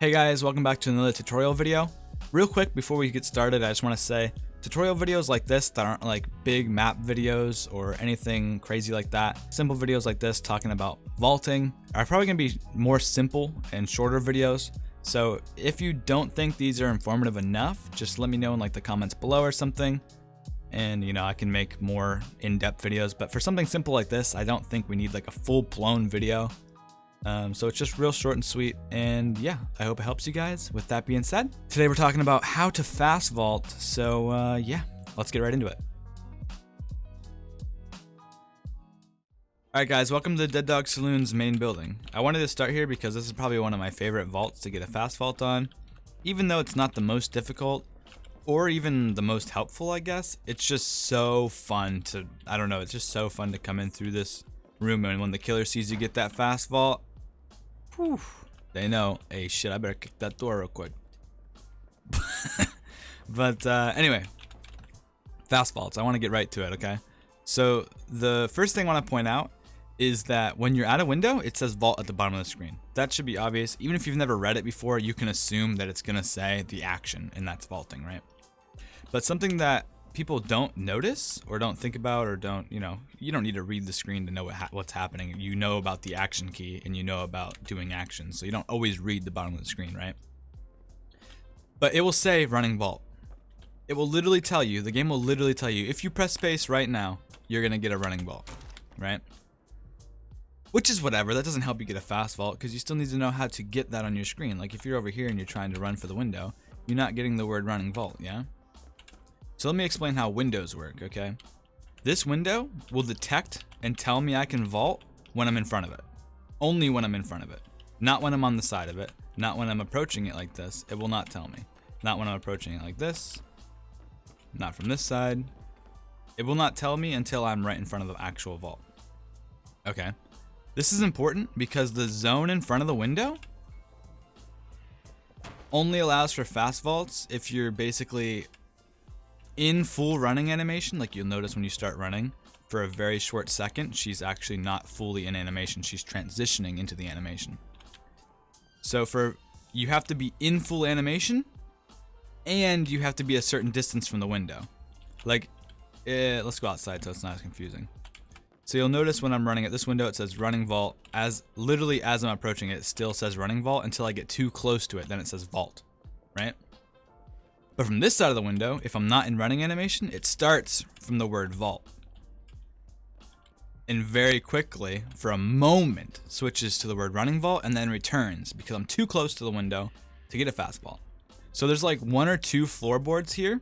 Hey guys, welcome back to another tutorial video. Real quick before we get started, I just want to say tutorial videos like this that aren't like big map videos or anything crazy like that, simple videos like this talking about vaulting are probably going to be more simple and shorter videos. So if you don't think these are informative enough, just let me know in like the comments below or something, and I can make more in-depth videos. But for something simple like this, I don't think we need like a full-blown video. So it's just real short and sweet, and yeah, I hope it helps you guys. With that being said, today we're talking about how to fast vault. So yeah, let's get right into it. Alright guys, welcome to Dead Dog Saloon's main building. I wanted to start here because this is probably one of my favorite vaults to get a fast vault on. Even though it's not the most difficult, or even the most helpful, I guess, it's just so fun to, I don't know, it's just so fun to come in through this room, and when the killer sees you get that fast vault, whew, they know, hey shit, I better kick that door real quick. But anyway, fast vaults, I want to get right to it, okay? So the first thing I want to point out is that when you're at a window, it says vault at the bottom of the screen. That should be obvious. Even if you've never read it before, you can assume that it's going to say the action, and that's vaulting, right? But something that people don't notice or don't think about, or don't, you don't need to read the screen to know what's happening. You know about the action key, and you know about doing actions, so you don't always read the bottom of the screen, right? But it will say running vault. It will literally tell you, the game will literally tell you, if you press space right now, you're gonna get a running vault, right? Which is whatever, that doesn't help you get a fast vault, because you still need to know how to get that on your screen. Like if you're over here and you're trying to run for the window, you're not getting the word running vault, yeah? So let me explain how windows work, okay? This window will detect and tell me I can vault when I'm in front of it. Only when I'm in front of it. Not when I'm on the side of it. Not when I'm approaching it like this. It will not tell me. Not when I'm approaching it like this. Not from this side. It will not tell me until I'm right in front of the actual vault. Okay. This is important because the zone in front of the window only allows for fast vaults if you're basically in full running animation. Like you'll notice when you start running for a very short second, she's actually not fully in animation. She's transitioning into the animation. So you have to be in full animation, and you have to be a certain distance from the window. Like, let's go outside so it's not as confusing. So you'll notice when I'm running at this window, it says running vault. Literally as I'm approaching it, it still says running vault until I get too close to it. Then it says vault, right? But from this side of the window, if I'm not in running animation, it starts from the word vault. And very quickly, for a moment, switches to the word running vault and then returns because I'm too close to the window to get a fast vault. So there's like one or two floorboards here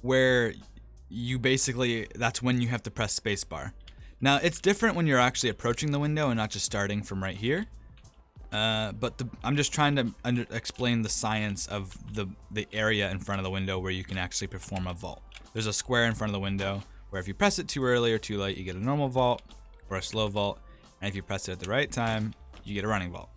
where you basically, that's when you have to press spacebar. Now it's different when you're actually approaching the window and not just starting from right here. But I'm just trying to explain the science of the area in front of the window where you can actually perform a vault. There's a square in front of the window where if you press it too early or too late, you get a normal vault or a slow vault. And if you press it at the right time, you get a running vault.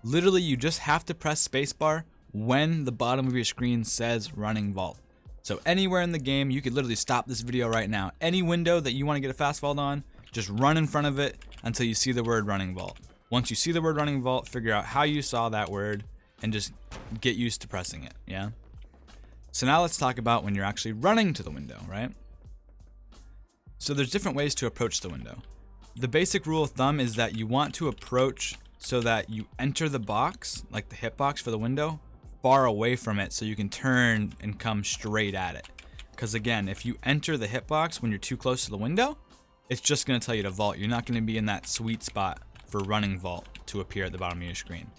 Literally, you just have to press spacebar when the bottom of your screen says running vault. So anywhere in the game, you could literally stop this video right now. Any window that you want to get a fast vault on, just run in front of it until you see the word running vault. Once you see the word running vault, figure out how you saw that word and just get used to pressing it, yeah? So now let's talk about when you're actually running to the window, right? So there's different ways to approach the window. The basic rule of thumb is that you want to approach so that you enter the box, like the hitbox for the window, far away from it so you can turn and come straight at it. Because again, if you enter the hitbox when you're too close to the window, it's just going to tell you to vault. You're not going to be in that sweet spot for running vault to appear at the bottom of your screen.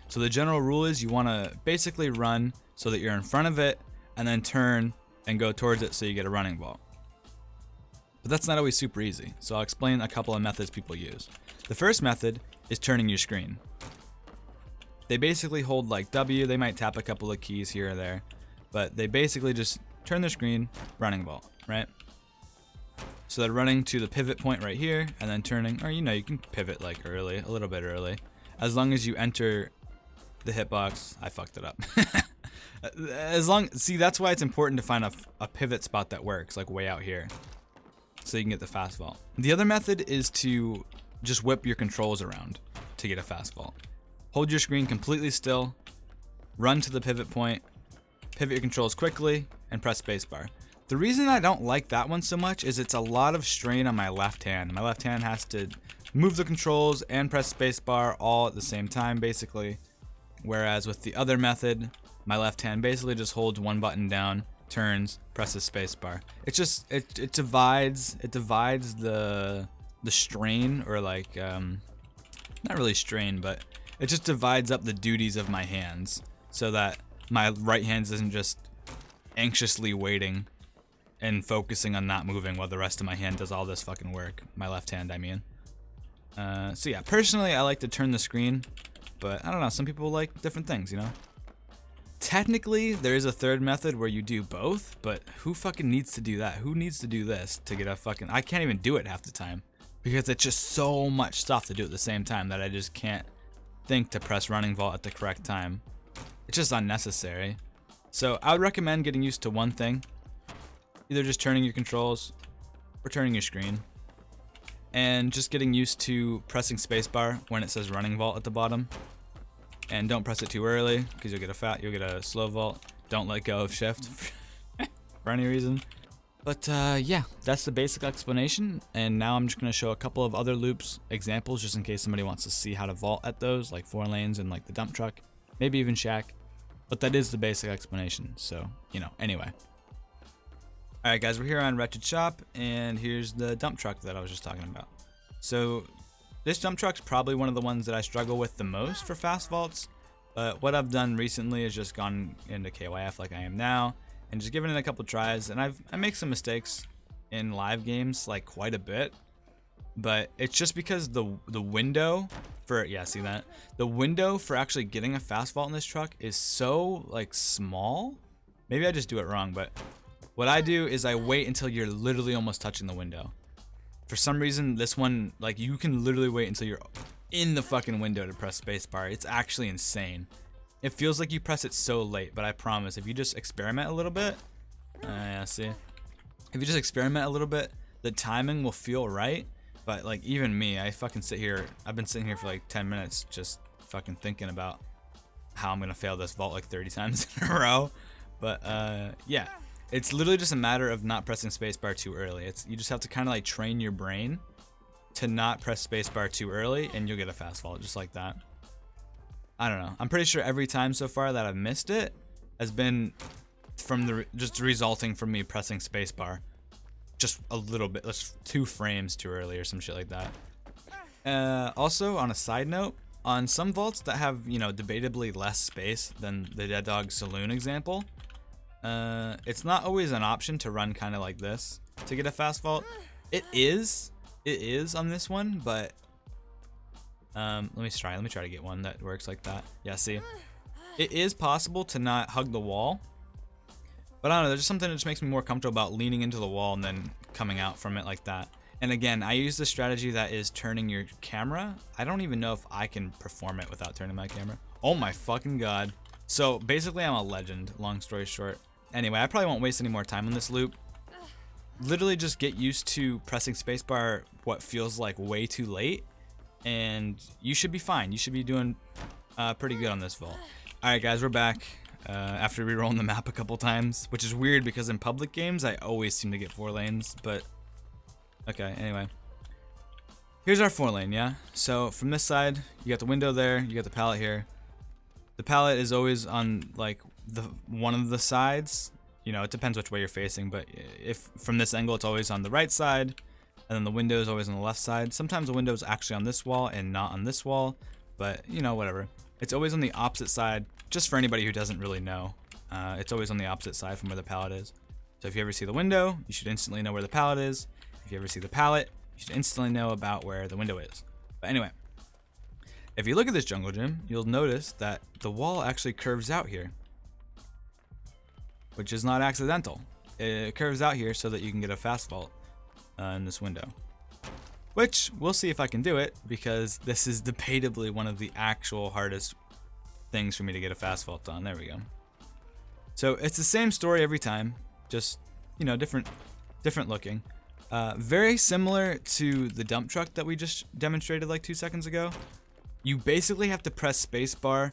So the general rule is you want to basically run so that you're in front of it and then turn and go towards it so you get a running vault. But that's not always super easy, so I'll explain a couple of methods people use. The first method is turning your screen. They basically hold like W, they might tap a couple of keys here or there, but they basically just turn their screen, running vault, right? So they're running to the pivot point right here and then turning, or you can pivot like early, a little bit early. As long as you enter the hitbox, I fucked it up. See, that's why it's important to find a pivot spot that works, like way out here, so you can get the fast vault. The other method is to just whip your controls around to get a fast vault. hold your screen completely still, run to the pivot point, pivot your controls quickly, and press spacebar. The reason I don't like that one so much is it's a lot of strain on my left hand. My left hand has to move the controls and press spacebar all at the same time, basically. Whereas with the other method, my left hand basically just holds one button down, turns, presses spacebar. It's just it divides the strain, or like not really strain, but it just divides up the duties of my hands so that my right hand isn't just anxiously waiting and focusing on not moving while the rest of my hand does all this fucking work. My left hand, I mean. So yeah, personally, I like to turn the screen, but I don't know, some people like different things, you know? Technically, there is a third method where you do both, but who fucking needs to do that? Who needs to do this to get a fucking... I can't even do it half the time because it's just so much stuff to do at the same time that I just can't think to press running vault at the correct time. It's just unnecessary. So I would recommend getting used to one thing. Either just turning your controls or turning your screen. And just getting used to pressing spacebar when it says running vault at the bottom. And don't press it too early because you'll get a slow vault. Don't let go of shift for any reason. But yeah, that's the basic explanation. And now I'm just going to show a couple of other loops examples just in case somebody wants to see how to vault at those, like 4 lanes and like the dump truck, maybe even Shack. But that is the basic explanation. So, you know, anyway. Alright guys, we're here on Wretched Shop, and here's the dump truck that I was just talking about. So this dump truck's probably one of the ones that I struggle with the most for fast vaults, but what I've done recently is just gone into KYF like I am now, and just given it a couple tries, and I make some mistakes in live games, like quite a bit, but it's just because the window for, yeah, see that? The window for actually getting a fast vault in this truck is so like small. Maybe I just do it wrong, but what I do is I wait until you're literally almost touching the window. For some reason, this one, like, you can literally wait until you're in the fucking window to press spacebar. It's actually insane. It feels like you press it so late, but I promise, if you just experiment a little bit, yeah, see? If you just experiment a little bit, the timing will feel right. But, like, even me, I fucking sit here, I've been sitting here for like 10 minutes just fucking thinking about how I'm gonna fail this vault like 30 times in a row. But, yeah. It's literally just a matter of not pressing spacebar too early. You just have to kind of like train your brain to not press spacebar too early, and you'll get a fast vault just like that. I don't know. I'm pretty sure every time so far that I've missed it has been from just resulting from me pressing spacebar just a little bit, just 2 frames too early or some shit like that. Also, on a side note, on some vaults that have, you know, debatably less space than the Dead Dog Saloon example, it's not always an option to run kind of like this to get a fast vault. It is on this one, but let me try to get one that works like that. Yeah, see, it is possible to not hug the wall, but I don't know, there's just something that just makes me more comfortable about leaning into the wall and then coming out from it like that. And again, I use the strategy that is turning your camera. I don't even know if I can perform it without turning my camera. Oh my fucking god. So basically I'm a legend, long story short. Anyway, I probably won't waste any more time on this loop. Literally just get used to pressing spacebar what feels like way too late, and you should be fine. You should be doing pretty good on this vault. Alright guys, we're back after rerolling the map a couple times, which is weird because in public games I always seem to get 4 lanes, but okay, anyway. Here's our 4 lane, yeah? So from this side, you got the window there, you got the pallet here. The pallet is always on like one of the sides. You know, it depends which way you're facing, but if from this angle it's always on the right side, and then the window is always on the left side. Sometimes the window is actually on this wall and not on this wall, but you know, whatever. It's always on the opposite side, just for anybody who doesn't really know. It's always on the opposite side from where the pallet is. So if you ever see the window, you should instantly know where the pallet is. If you ever see the pallet, you should instantly know about where the window is. But anyway, if you look at this jungle gym, you'll notice that the wall actually curves out here, which is not accidental. It curves out here so that you can get a fast vault in this window, which we'll see if I can do it, because this is debatably one of the actual hardest things for me to get a fast vault on. There we go. So it's the same story every time, just, you know, different looking. Very similar to the dump truck that we just demonstrated like 2 seconds ago. You basically have to press spacebar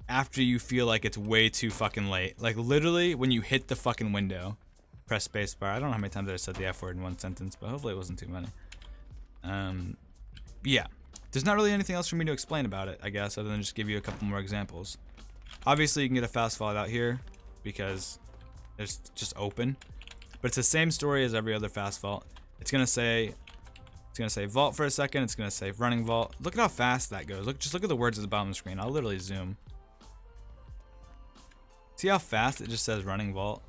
after you feel like it's way too fucking late. Like literally when you hit the fucking window, press spacebar. I don't know how many times I said the F word in one sentence, but hopefully it wasn't too many. Yeah, there's not really anything else for me to explain about it, I guess, other than just give you a couple more examples. Obviously you can get a fast vault out here because it's just open, but it's the same story as every other fast vault. It's gonna say vault for a second. It's gonna say running vault. Look at how fast that goes. Just look at the words at the bottom of the screen. I'll literally zoom. See how fast it just says running vault?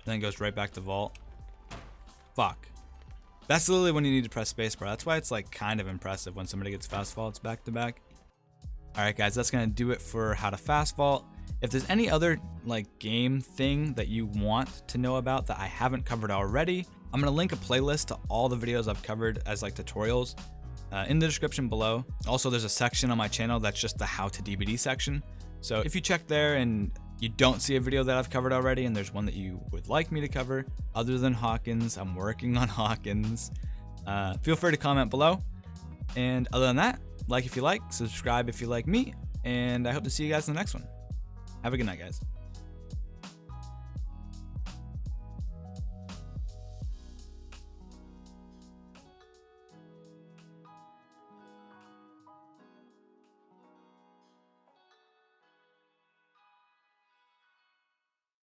Then it goes right back to vault. Fuck. That's literally when you need to press spacebar. That's why it's like kind of impressive when somebody gets fast vaults back to back. Alright guys, that's gonna do it for how to fast vault. If there's any other like game thing that you want to know about that I haven't covered already, I'm gonna link a playlist to all the videos I've covered as like tutorials in the description below. Also, there's a section on my channel that's just the how to DBD section. So if you check there and you don't see a video that I've covered already and there's one that you would like me to cover other than Hawkins, I'm working on Hawkins, feel free to comment below. And other than that, like if you like, subscribe if you like me, and I hope to see you guys in the next one. Have a good night, guys.